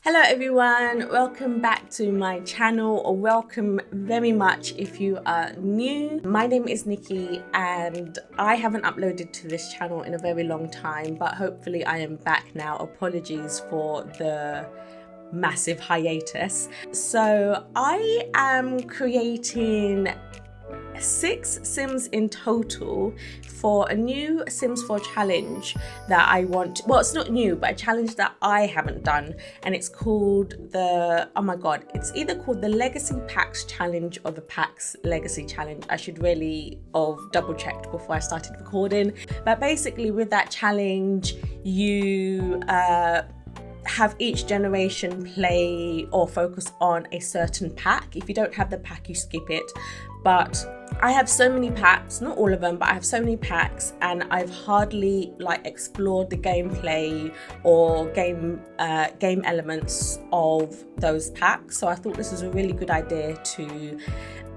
Hello everyone, welcome back to my channel, or welcome very much if you are new. My name is Nikki and I haven't uploaded to this channel in a very long time, but hopefully I am back now. Apologies for the massive hiatus. So I am creating 6 Sims in total for a new Sims 4 challenge that I want. Well, it's not new, but a challenge that I haven't done, and it's called it's either called the Legacy Packs Challenge or the Packs Legacy Challenge. I should really have double checked before I started recording. But basically with that challenge, you have each generation play or focus on a certain pack. If you don't have the pack, you skip it. But I have so many packs, not all of them, but I have so many packs, and I've hardly explored the gameplay or game elements of those packs. So I thought this was a really good idea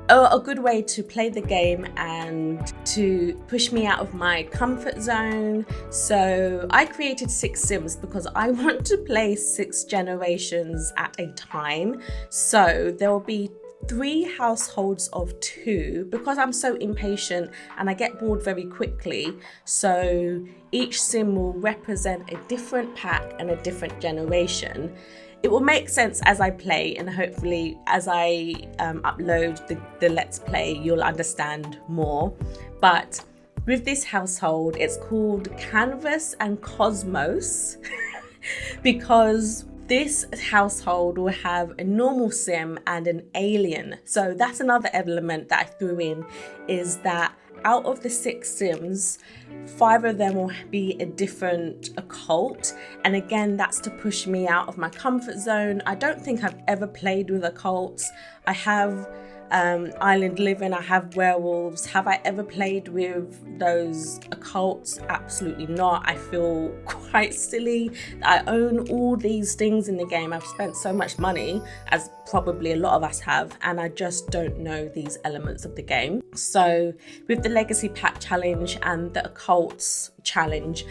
a good way to play the game and to push me out of my comfort zone. So I created 6 Sims because I want to play 6 generations at a time. So there will be 3 households of 2 because I'm so impatient and I get bored very quickly. So each Sim will represent a different pack and a different generation. It will make sense as I play, and hopefully as I upload the Let's Play, you'll understand more. But with this household, it's called Canvas and Cosmos because this household will have a normal Sim and an alien. So that's another element that I threw in, is that out of the 6 Sims, 5 of them will be a different occult. And again, that's to push me out of my comfort zone. I don't think I've ever played with occults. I have island living, I have werewolves. Have I ever played with those occults? Absolutely not. I feel quite silly that I own all these things in the game. I've spent so much money, as probably a lot of us have, and I just don't know these elements of the game. So with the Legacy Pack Challenge and the Occults Challenge,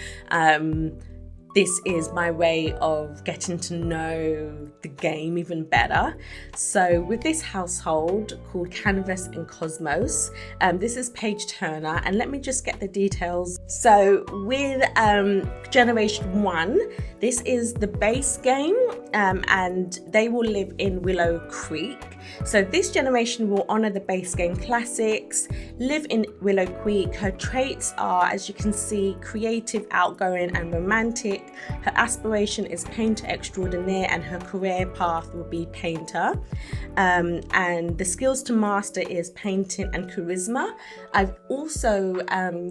this is my way of getting to know the game even better. So with this household called Canvas and Cosmos, this is Paige Turner, and let me just get the details. So with Generation 1, this is the base game, and they will live in Willow Creek. So this generation will honor the base game classics, live in Willow Creek. Her traits are, as you can see, creative, outgoing and romantic. Her aspiration is painter extraordinaire, and her career path will be painter. And the skills to master is painting and charisma. I've also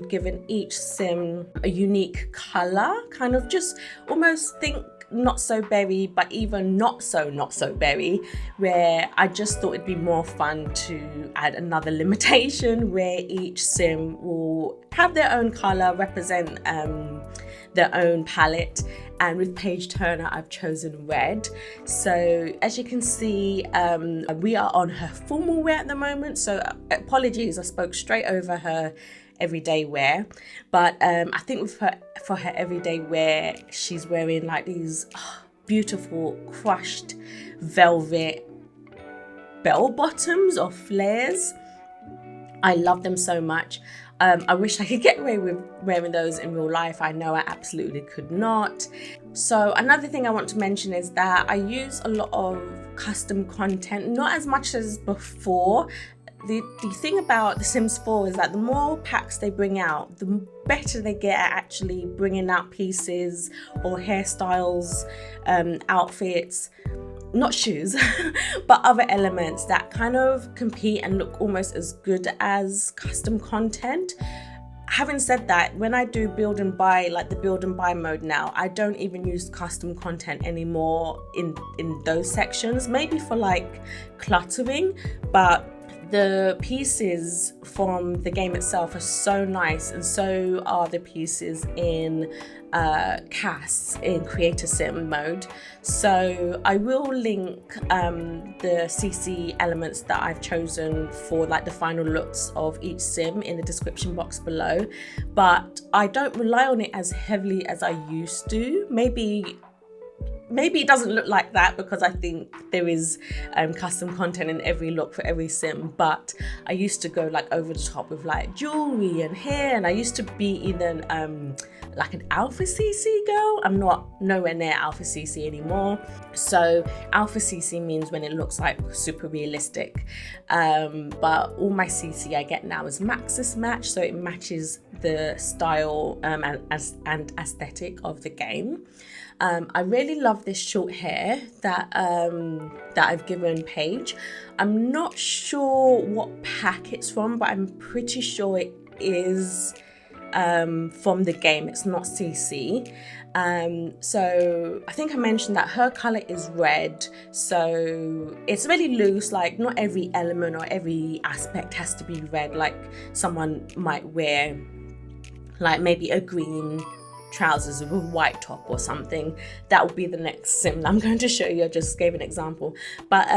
given each Sim a unique color, kind of just almost think not so berry, but even not so berry, where I just thought it'd be more fun to add another limitation where each Sim will have their own color, represent their own palette. And with Paige Turner, I've chosen red. So as you can see, we are on her formal wear at the moment, so apologies, I spoke straight over her everyday wear. But I think for her everyday wear, she's wearing these beautiful crushed velvet bell bottoms or flares. I love them so much. I wish I could get away with wearing those in real life. I know I absolutely could not. So another thing I want to mention is that I use a lot of custom content, not as much as before. The thing about The Sims 4 is that the more packs they bring out, the better they get at actually bringing out pieces or hairstyles, outfits, not shoes, but other elements that kind of compete and look almost as good as custom content. Having said that, when I do build and buy, the build and buy mode now, I don't even use custom content anymore in those sections, maybe for cluttering, but the pieces from the game itself are so nice, and so are the pieces in casts in Creator Sim mode. So I will link the CC elements that I've chosen for the final looks of each Sim in the description box below, but I don't rely on it as heavily as I used to. Maybe maybe it doesn't look like that because I think there is custom content in every look for every sim, but I used to go like over the top with like jewelry and hair, and I used to be even like an alpha CC girl. I'm nowhere near alpha CC anymore. So alpha CC means when it looks like super realistic, but all my CC I get now is Maxis match, so it matches the style and aesthetic of the game. I really love this short hair that I've given Paige. I'm not sure what pack it's from, but I'm pretty sure it is from the game. It's not CC. So I think I mentioned that her color is red, so it's really loose. Like not every element or every aspect has to be red. Like someone might wear like maybe a green trousers with a white top or something. That will be the next sim that I'm going to show you. I just gave an example. But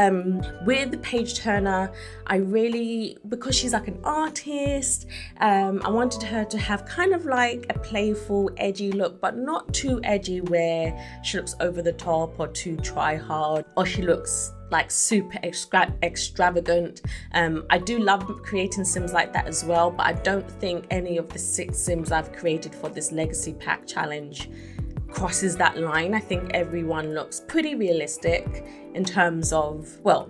with Paige Turner, I really, because she's like an artist, I wanted her to have kind of like a playful, edgy look, but not too edgy where she looks over the top or too try hard, or she looks like super extravagant. I do love creating sims like that as well, but I don't think any of the 6 sims I've created for this legacy pack challenge crosses that line. I think everyone looks pretty realistic in terms of, well,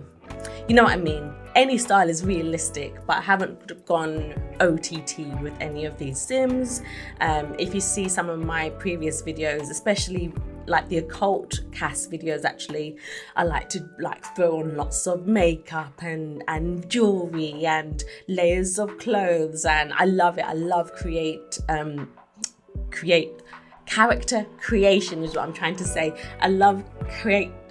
you know what I mean. Any style is realistic, but I haven't gone OTT with any of these sims. If you see some of my previous videos, especially like the occult cast videos, actually, I like to like throw on lots of makeup and jewelry and layers of clothes, and I love it. I love create character creation is what I'm trying to say. I love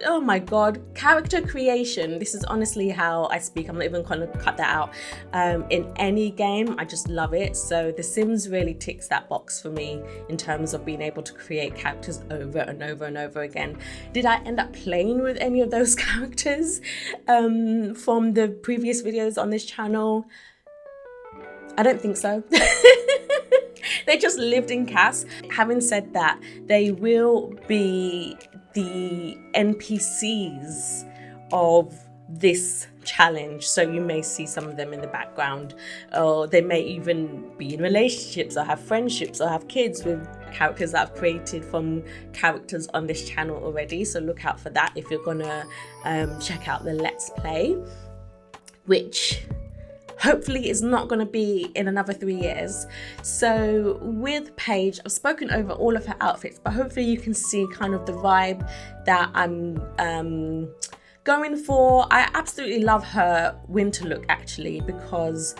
oh my god, character creation. This is honestly how I speak. I'm not even going to cut that out. In any game, I just love it. So The Sims really ticks that box for me in terms of being able to create characters over and over and over again. Did I end up playing with any of those characters from the previous videos on this channel? I don't think so. They just lived in cast. Having said that, they will be the NPCs of this challenge, so you may see some of them in the background, or they may even be in relationships or have friendships or have kids with characters that I've created from characters on this channel already. So look out for that if you're gonna check out the Let's Play, which hopefully is not going to be in another 3 years. So with Paige, I've spoken over all of her outfits, but hopefully you can see kind of the vibe that I'm going for. I absolutely love her winter look actually, because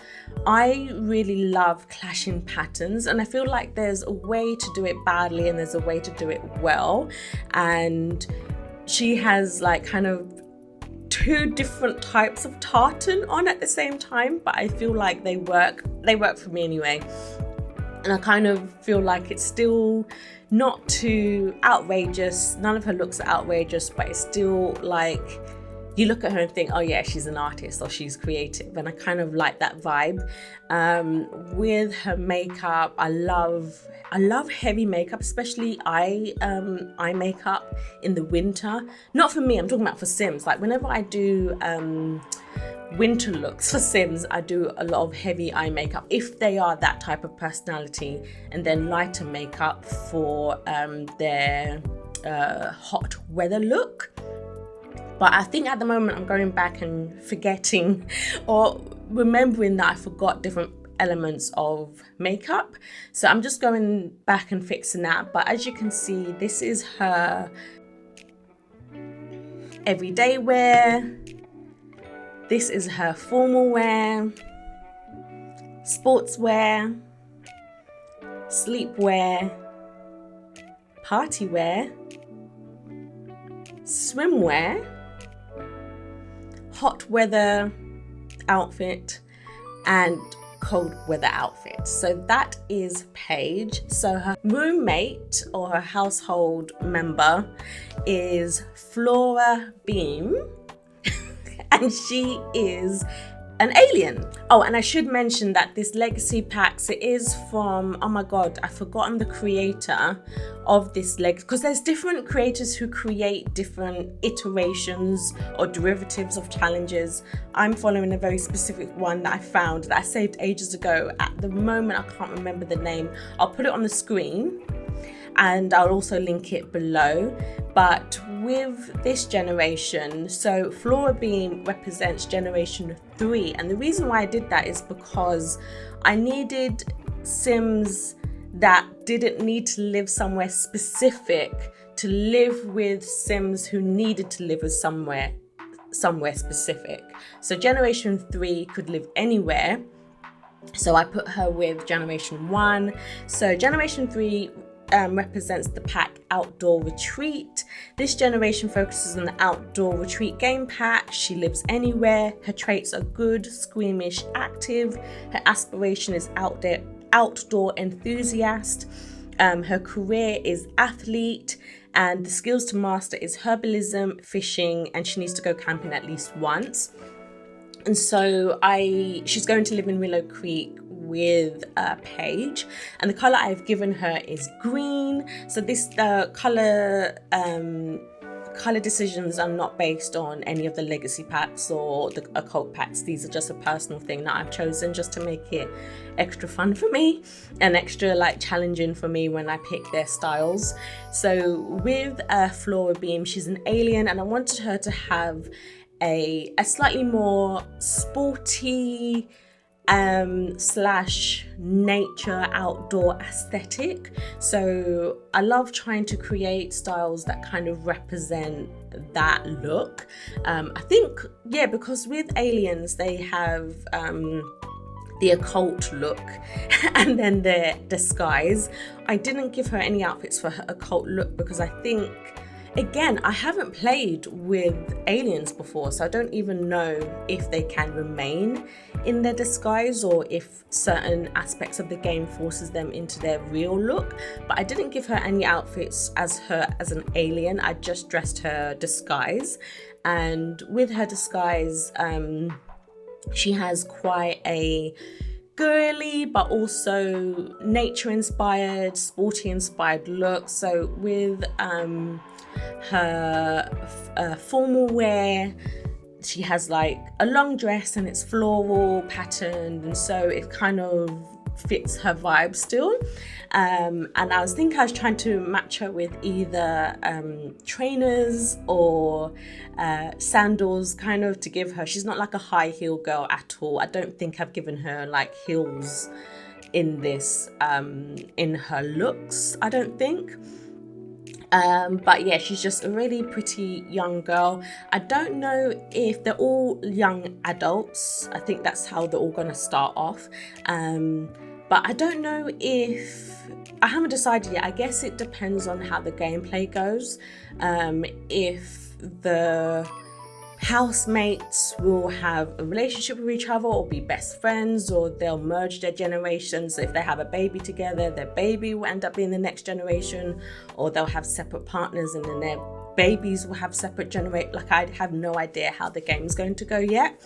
I really love clashing patterns, and I feel like there's a way to do it badly and there's a way to do it well, and she has like kind of 2 different types of tartan on at the same time, but I feel like they work for me anyway. And I kind of feel like it's still not too outrageous. None of her looks are outrageous, but it's still like you look at her and think, oh yeah, she's an artist or she's creative, and I kind of like that vibe. With her makeup, I love heavy makeup, especially eye makeup in the winter. Not for me, I'm talking about for Sims. Like whenever I do winter looks for Sims, I do a lot of heavy eye makeup if they are that type of personality, and then lighter makeup for their hot weather look. But I think at the moment I'm going back and forgetting or remembering that I forgot different elements of makeup. So I'm just going back and fixing that. But as you can see, this is her everyday wear. This is her formal wear, sports wear, sleepwear, party wear, swimwear, hot weather outfit, and cold weather outfit. So that is Paige. So her roommate or her household member is Flora Beam, and she is an alien. Oh, and I should mention that this legacy packs, it is from, oh my god, I've forgotten the creator of this legacy, because there's different creators who create different iterations or derivatives of challenges. I'm following a very specific one that I found that I saved ages ago. At the moment, I can't remember the name. I'll put it on the screen and I'll also link it below. But with this generation, so Flora Beam represents generation 3, and the reason why I did that is because I needed Sims that didn't need to live somewhere specific to live with Sims who needed to live with somewhere specific. So generation 3 could live anywhere, so I put her with generation 1. So generation 3 represents the pack Outdoor Retreat. This generation focuses on the Outdoor Retreat game pack. She lives anywhere. Her traits are good, squeamish, active. Her aspiration is outdoor enthusiast. Her career is athlete, and the skills to master is herbalism, fishing, and she needs to go camping at least once. And so she's going to live in Willow Creek with Paige, and the color I've given her is green. So this color decisions are not based on any of the legacy packs or the occult packs. These are just a personal thing that I've chosen just to make it extra fun for me and extra like challenging for me when I pick their styles. So with Flora Beam, she's an alien, and I wanted her to have a slightly more sporty slash nature outdoor aesthetic. So I love trying to create styles that kind of represent that look. I think, yeah, because with aliens they have the occult look and then their disguise. I didn't give her any outfits for her occult look because I think, again, I haven't played with aliens before, so I don't even know if they can remain in their disguise or if certain aspects of the game forces them into their real look. But I didn't give her any outfits as an alien. I just dressed her disguise, and with her disguise, she has quite a girly but also nature inspired, sporty inspired look. So with her formal wear, she has like a long dress and it's floral patterned, and so it kind of fits her vibe still. And I was trying to match her with either trainers or sandals, kind of to give her, she's not like a high heel girl at all. I don't think I've given her like heels in this in her looks, I don't think. But yeah, she's just a really pretty young girl. I don't know if they're all young adults. I think that's how they're all gonna start off. But I don't know if, I haven't decided yet. I guess it depends on how the gameplay goes. If the housemates will have a relationship with each other or be best friends, or they'll merge their generations. So if they have a baby together, their baby will end up being the next generation, or they'll have separate partners and then their babies will have separate generate. Like, I have no idea how the game's going to go yet.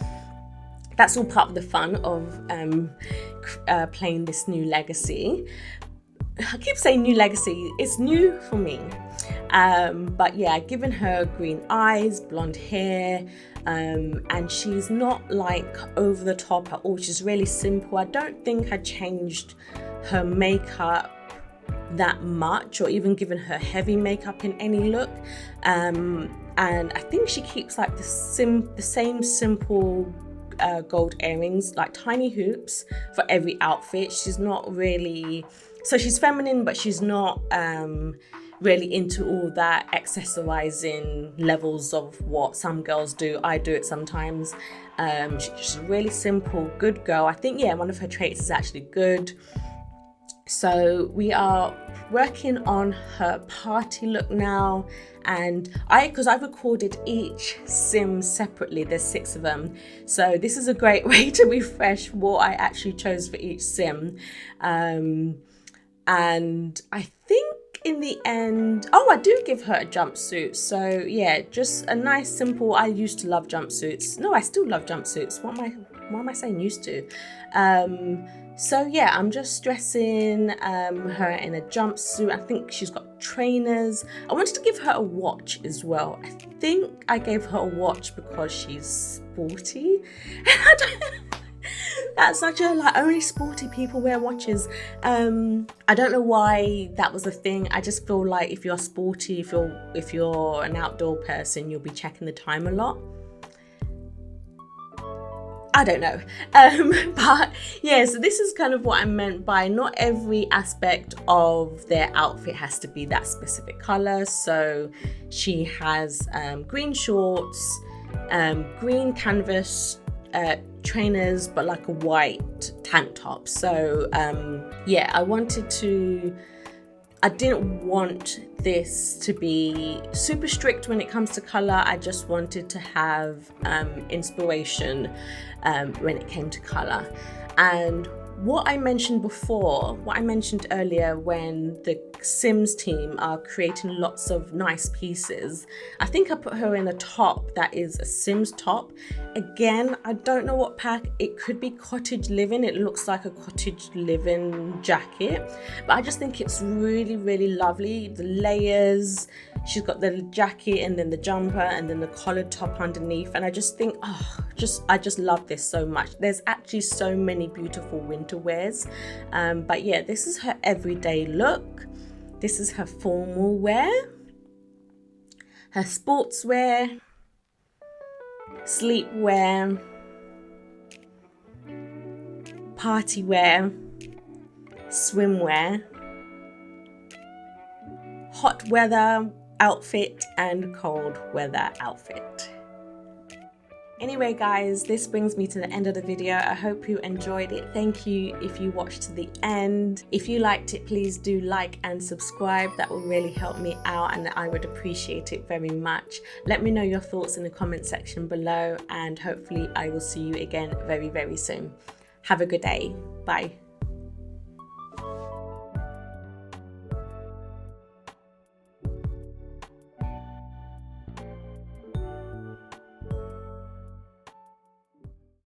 That's all part of the fun of playing this new legacy. I keep saying new legacy, it's new for me. But yeah, I've given her green eyes, blonde hair, and she's not like over the top at all. She's really simple. I don't think I changed her makeup that much or even given her heavy makeup in any look. And I think she keeps like the same simple gold earrings, like tiny hoops for every outfit. She's not really, so she's feminine, but she's not really into all that accessorizing levels of what some girls do. I do it sometimes. She's a really simple, good girl. I think, yeah, one of her traits is actually good. So we are working on her party look now, and because I recorded each sim separately, there's 6 of them, so this is a great way to refresh what I actually chose for each sim. And I think in the end, I do give her a jumpsuit. So yeah, just a nice simple, I used to love jumpsuits. No, I still love jumpsuits. What What am I saying used to? So yeah, I'm just dressing her in a jumpsuit. I think she's got trainers. I wanted to give her a watch as well. I think I gave her a watch because she's sporty. That's such a, like, only sporty people wear watches. I don't know why that was a thing. I just feel like if you're sporty, if you're an outdoor person, you'll be checking the time a lot. I don't know. But yeah, so this is kind of what I meant by not every aspect of their outfit has to be that specific color. So she has green shorts, green canvas trainers, but like a white tank top. So yeah, I didn't want this to be super strict when it comes to color. I just wanted to have inspiration when it came to color. And what I mentioned earlier, when the Sims team are creating lots of nice pieces, I think I put her in a top that is a Sims top. Again, I don't know what pack. It could be cottage living. It looks like a cottage living jacket, but I just think it's really, really lovely. The layers, she's got the jacket and then the jumper and then the collared top underneath, and I just think, I just love this so much. There's actually so many beautiful winter wears, but yeah, this is her everyday look. This is her formal wear, her sports wear, sleep wear, party wear, swimwear, hot weather outfit, and cold weather outfit. Anyway guys, this brings me to the end of the video. I hope you enjoyed it. Thank you if you watched to the end. If you liked it, please do like and subscribe. That will really help me out and I would appreciate it very much. Let me know your thoughts in the comment section below, and hopefully I will see you again very, very soon. Have a good day. Bye.